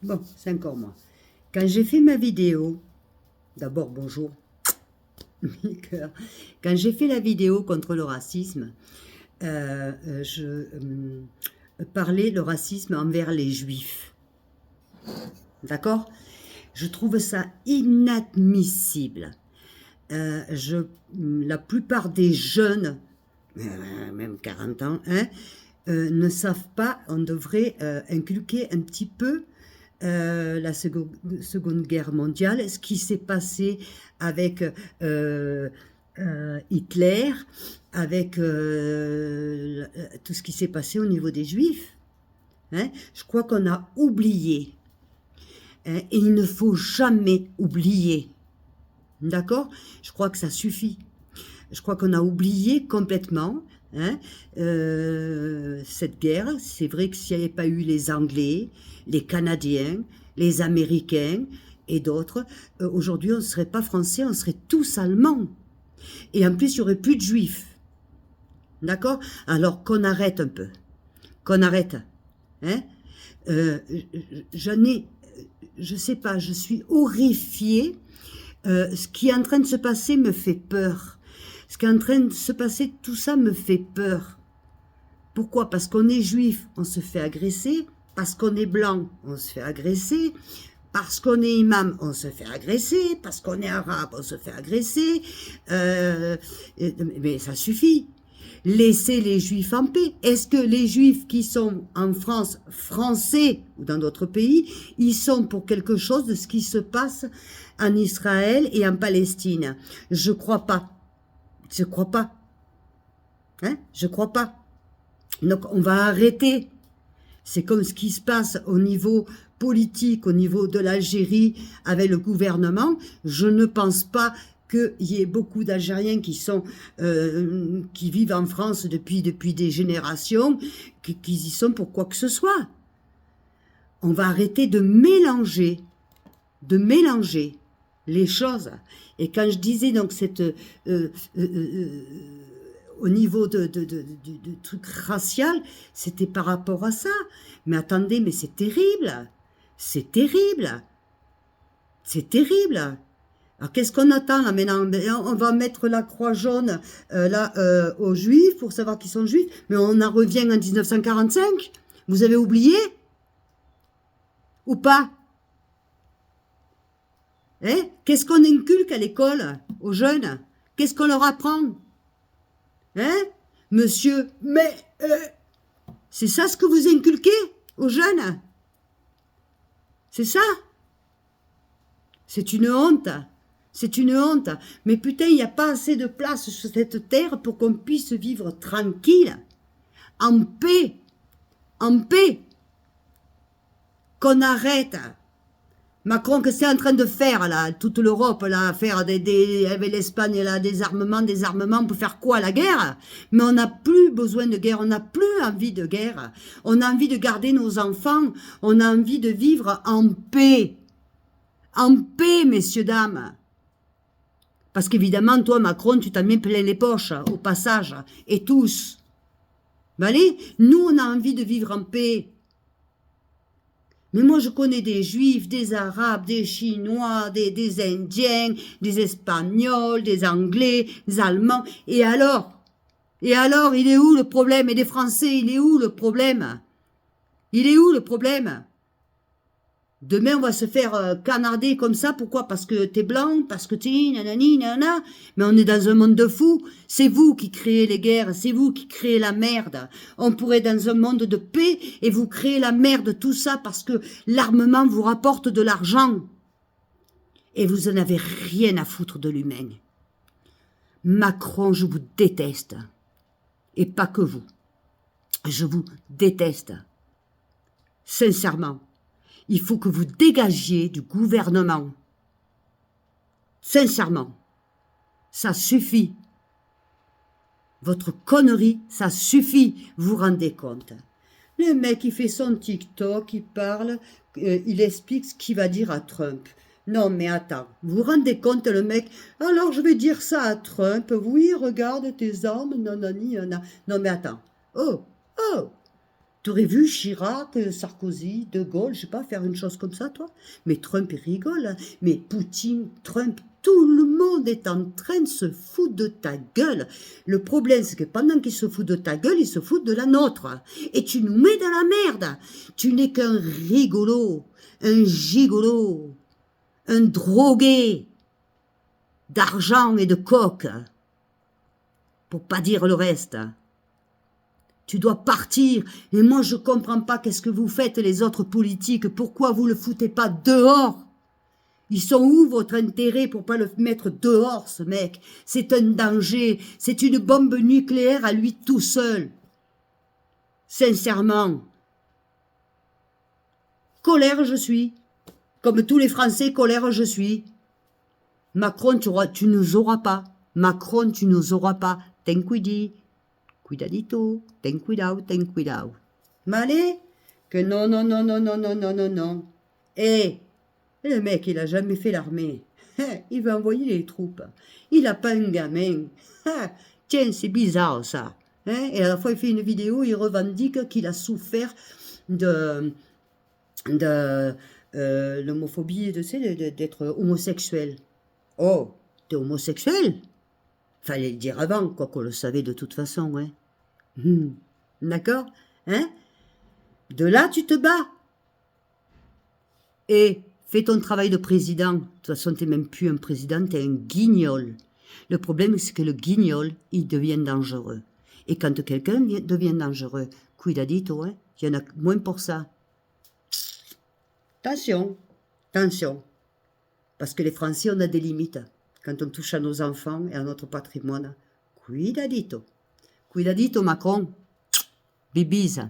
Bon, c'est encore moi. Quand j'ai fait ma vidéo, d'abord bonjour, mes cœurs. Quand j'ai fait la vidéo contre le racisme, je parlais le racisme envers les juifs. D'accord? Je trouve ça inadmissible. La plupart des jeunes, même 40 ans, hein, ne savent pas, on devrait inculquer un petit peu la Seconde Guerre mondiale, ce qui s'est passé avec Hitler, avec tout ce qui s'est passé au niveau des Juifs. Hein. Je crois qu'on a oublié. Hein, et il ne faut jamais oublier. D'accord? Je crois que ça suffit. Je crois qu'on a oublié complètement hein, cette guerre. C'est vrai que s'il n'y avait pas eu les Anglais, les Canadiens, les Américains et d'autres, aujourd'hui on ne serait pas français, on serait tous allemands. Et en plus, il n'y aurait plus de juifs. D'accord? Alors qu'on arrête un peu. Qu'on arrête. Hein? Je sais pas, je suis horrifiée. Ce qui est en train de se passer me fait peur. Ce qui est en train de se passer, tout ça me fait peur. Pourquoi? Parce qu'on est juif, on se fait agresser. Parce qu'on est blanc, on se fait agresser. Parce qu'on est imam, on se fait agresser. Parce qu'on est arabe, on se fait agresser. Mais ça suffit. Laissez les juifs en paix. Est-ce que les juifs qui sont en France, français ou dans d'autres pays, ils sont pour quelque chose de ce qui se passe en Israël et en Palestine? Je crois pas. Je crois pas. Hein? Je crois pas. Donc on va arrêter. C'est comme ce qui se passe au niveau politique, au niveau de l'Algérie avec le gouvernement. Je ne pense pas qu'il y ait beaucoup d'Algériens qui vivent en France depuis des générations, qu'ils y sont pour quoi que ce soit. On va arrêter de mélanger les choses. Et quand je disais donc au niveau du truc racial, c'était par rapport à ça. Mais attendez, mais c'est terrible. C'est terrible. C'est terrible. Alors qu'est-ce qu'on attend là maintenant? On va mettre la croix jaune aux juifs pour savoir qu'ils sont juifs, mais on en revient en 1945. Vous avez oublié? Ou pas? Hein? Qu'est-ce qu'on inculque à l'école aux jeunes? Qu'est-ce qu'on leur apprend? Hein? Monsieur, mais c'est ça ce que vous inculquez aux jeunes? C'est ça? C'est une honte. C'est une honte. Mais putain, il n'y a pas assez de place sur cette terre pour qu'on puisse vivre tranquille, en paix, qu'on arrête. Macron, que c'est en train de faire, là, toute l'Europe, là, faire avec l'Espagne, là, des armements, pour faire quoi, la guerre? Mais on n'a plus besoin de guerre, on n'a plus envie de guerre. On a envie de garder nos enfants, on a envie de vivre en paix. En paix, messieurs, dames. Parce qu'évidemment, toi, Macron, tu t'en mets plein les poches, au passage, et tous. Ben allez, nous, on a envie de vivre en paix. Mais moi, je connais des Juifs, des Arabes, des Chinois, des Indiens, des Espagnols, des Anglais, des Allemands. Et alors, il est où le problème? Et des Français, il est où le problème? Il est où le problème? Demain, on va se faire canarder comme ça. Pourquoi? Parce que t'es blanc, parce que t'es nanani, nanana. Mais on est dans un monde de fous. C'est vous qui créez les guerres, c'est vous qui créez la merde. On pourrait être dans un monde de paix et vous créez la merde, tout ça parce que l'armement vous rapporte de l'argent. Et vous en avez rien à foutre de l'humain. Macron, je vous déteste. Et pas que vous. Je vous déteste. Sincèrement. Il faut que vous dégagiez du gouvernement. Sincèrement. Ça suffit. Votre connerie, ça suffit. Vous vous rendez compte? Le mec, il fait son TikTok, il parle, il explique ce qu'il va dire à Trump. Non, mais attends, vous vous rendez compte, le mec? Alors, je vais dire ça à Trump. Oui, regarde tes armes, nanani, nanana. Non, mais attends. Oh, Tu aurais vu Chirac, Sarkozy, De Gaulle, je sais pas, faire une chose comme ça, toi? Mais Trump, il rigole. Hein. Mais Poutine, Trump, tout le monde est en train de se foutre de ta gueule. Le problème, c'est que pendant qu'ils se foutent de ta gueule, ils se foutent de la nôtre. Et tu nous mets dans la merde. Tu n'es qu'un rigolo, un gigolo, un drogué d'argent et de coke. Pour pas dire le reste. Tu dois partir. Et moi, je comprends pas qu'est-ce que vous faites, les autres politiques. Pourquoi vous le foutez pas dehors? Ils sont où votre intérêt pour pas le mettre dehors, ce mec? C'est un danger. C'est une bombe nucléaire à lui tout seul. Sincèrement. Colère, je suis. Comme tous les Français, colère, je suis. Macron, tu nous auras pas. Macron, tu nous auras pas. Ten cuidi. Cuidadito, ten cuidado. Malé, que non, non, non, non, non, non, non, non, non. Eh, le mec, il a jamais fait l'armée. Il veut envoyer les troupes. Il a pas un gamin. Tiens, c'est bizarre, ça. Et à la fois, il fait une vidéo, il revendique qu'il a souffert de l'homophobie, d'être homosexuel. Oh, t'es homosexuel? Fallait le dire avant, quoi qu'on le savait de toute façon, ouais. D'accord? Hein? De là, tu te bats. Et fais ton travail de président. De toute façon, t'es même plus un président, t'es un guignol. Le problème, c'est que le guignol, il devient dangereux. Et quand quelqu'un devient dangereux, cuidadito, hein, il y en a moins pour ça. Attention, attention. Parce que les Français, on a des limites. Quand on touche à nos enfants et à notre patrimoine. Cuidadito. Cuidadito, Macron. Bibise.